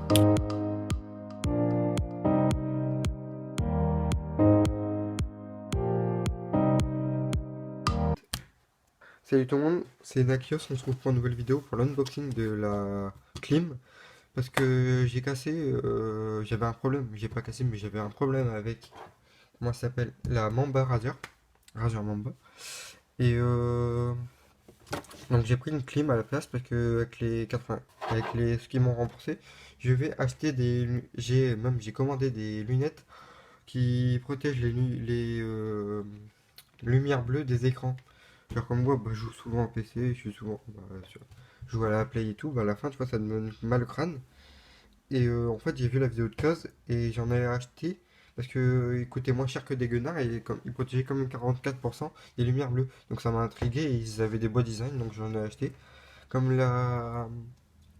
Salut tout le monde, c'est Nakios, on se retrouve pour une nouvelle vidéo pour l'unboxing de la clim. Parce que j'ai cassé, j'avais un problème, j'ai pas cassé mais j'avais un problème avec, comment ça s'appelle, la Mamba Razer Mamba. Et donc j'ai pris une clim à la place parce que avec les 80, avec les, ce qu'ils m'ont remboursé, je vais acheter j'ai commandé des lunettes qui protègent les lumières bleues des écrans. Genre comme moi, bah, je joue souvent en PC, je suis souvent je joue à la Play et tout, bah à la fin, tu vois, ça me donne mal au crâne. Et en fait, j'ai vu la vidéo de Cause et j'en ai acheté parce que il coûtait moins cher que des Gunnars et comme, il protégeait quand même 44% des lumières bleues. Donc ça m'a intrigué et ils avaient des beaux designs, donc j'en ai acheté. Comme la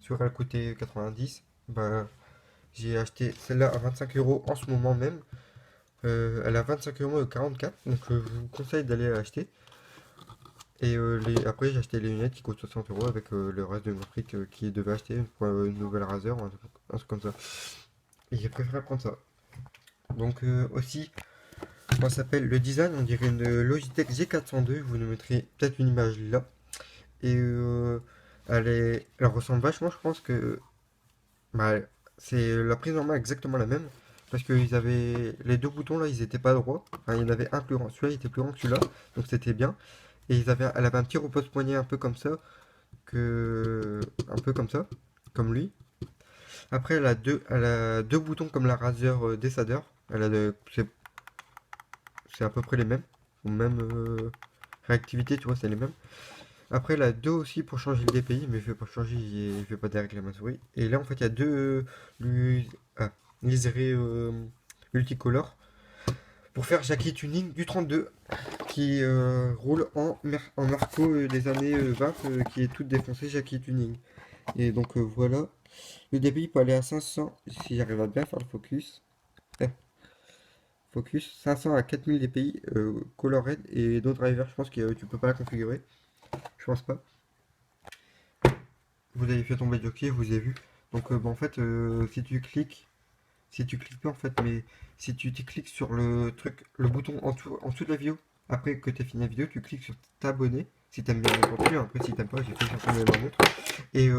sur elle coûtait 90, bah j'ai acheté celle-là à 25 euros en ce moment même. Elle a 25 euros 44, donc je vous conseille d'aller l'acheter. Et après, j'ai acheté les lunettes qui coûtent 60 euros avec le reste de mon fric qui devait acheter pour une nouvelle Razer ou un truc comme ça. Et j'ai préféré prendre ça. Donc, aussi, comment ça s'appelle le design, on dirait une Logitech G402. Je vous mettrai peut-être une image là. Et elle ressemble vachement, je pense que bah, c'est la prise en main exactement la même. Parce que ils avaient les deux boutons là, ils étaient pas droits. Enfin, il y en avait un plus grand. Celui-là, il était plus grand que celui-là. Donc, c'était bien. Et elle avait un petit repose-poignet un peu comme ça. Un peu comme ça, comme lui. Après, elle a deux boutons comme la Razer Desader. C'est à peu près les mêmes, ou même réactivité, tu vois, c'est les mêmes. Après, elle a deux aussi pour changer le DPI, mais je vais pas changer, je vais pas direct la main souris. Et là, en fait, il y a deux ah, liserés multicolores pour faire Jackie Tuning du 32 qui roule en Marco des années 20 qui est toute défoncée Jackie Tuning. Et donc voilà. Le débit peut aller à 500 si j'arrive à bien faire le focus. Eh, focus 500 à 4000 dpi color red et d'autres drivers je pense que tu peux pas la configurer. Je pense pas. Vous avez fait tomber le jockey, vous avez vu. Donc bah, en fait si tu cliques pas en fait, mais si tu cliques sur le truc, le bouton en dessous de la vidéo, après que tu as fini la vidéo, tu cliques sur t'abonner. Si t'aimes bien mon contenu, après si t'aimes pas, j'ai fait chercher ma montre. Et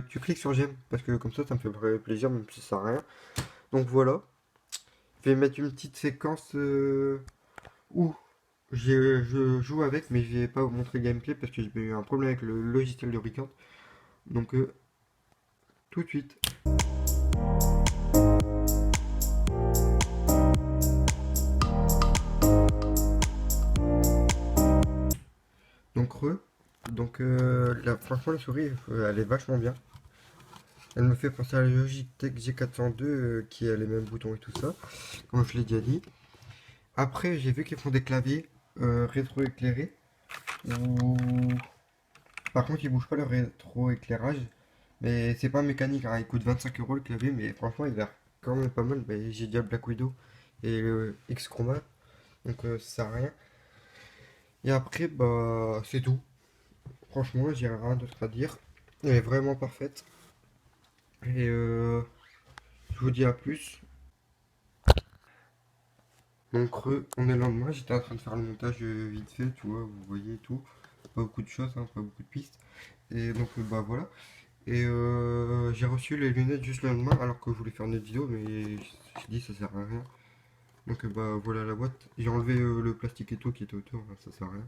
tu cliques sur j'aime, parce que comme ça me fait plaisir, même si ça sert à rien. Donc voilà. Je vais mettre une petite séquence où je joue avec, mais je vais pas vous montrer le gameplay parce que j'ai eu un problème avec le logiciel de record. Donc tout de suite. Donc franchement la souris elle est vachement bien. Elle me fait penser à la Logitech G402 qui a les mêmes boutons et tout ça, comme je l'ai déjà dit. Après j'ai vu qu'ils font des claviers rétro-éclairés où par contre ils bougent pas le rétro-éclairage. Mais c'est pas mécanique, hein. Il coûte 25 euros le clavier, mais franchement, il a l'air quand même pas mal. Mais j'ai déjà le Black Widow et le X Chroma, donc ça sert à rien. Et après, bah, c'est tout. Franchement, j'ai rien d'autre à dire. Elle est vraiment parfaite. Et je vous dis à plus. Donc, on est le lendemain. J'étais en train de faire le montage vite fait, tu vois, vous voyez tout. Pas beaucoup de choses, hein, pas beaucoup de pistes. Et donc, bah voilà. Et j'ai reçu les lunettes juste le lendemain, alors que je voulais faire une autre vidéo, mais j'ai dit ça sert à rien. Donc bah voilà la boîte. J'ai enlevé le plastique et tout qui était autour, hein, ça sert à rien.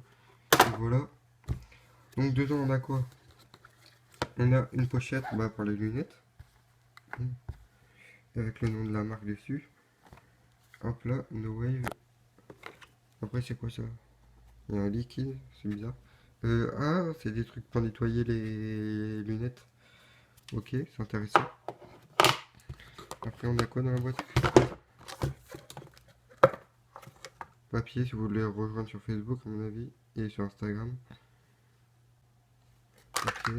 Donc voilà. Donc dedans on a quoi? On a une pochette bah, pour les lunettes. Avec le nom de la marque dessus. Hop là, No Wave. Après c'est quoi ça? Il y a un liquide, c'est bizarre. Ah, c'est des trucs pour nettoyer les lunettes. Ok, c'est intéressant. Après on a quoi dans la boîte? Papier si vous voulez rejoindre sur Facebook à mon avis. Et sur Instagram. Ok.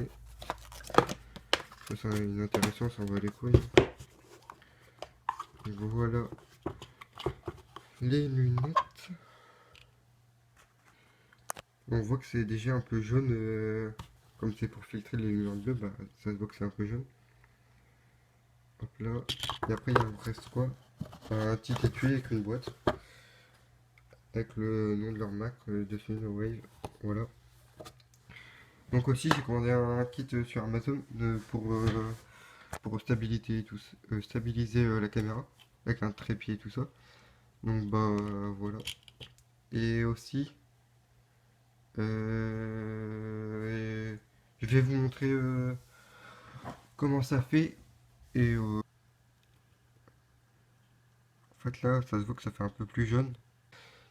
Ça c'est inintéressant, ça en va les couilles. Et voilà les lunettes. On voit que c'est déjà un peu jaune. Comme c'est pour filtrer les lumières bleues, bah, ça se voit que c'est un peu jaune. Hop là. Et après, il me reste quoi? Un petit étui avec une boîte. Avec le nom de leur marque dessus, No Wave. Voilà. Donc aussi, j'ai commandé un kit sur Amazon pour stabilité et tout, stabiliser la caméra. Avec un trépied et tout ça. Donc bah voilà. Et aussi, je vais vous montrer comment ça fait. Et en fait là, ça se voit que ça fait un peu plus jaune.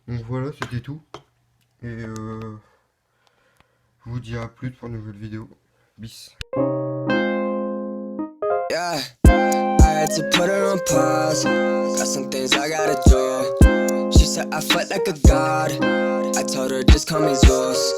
Donc voilà, c'était tout. Et je vous dis à plus pour une nouvelle vidéo. Bis. Yeah, I had to put her on pause. Got some things I gotta do. She said I felt like a god. I told her just call me Zeus.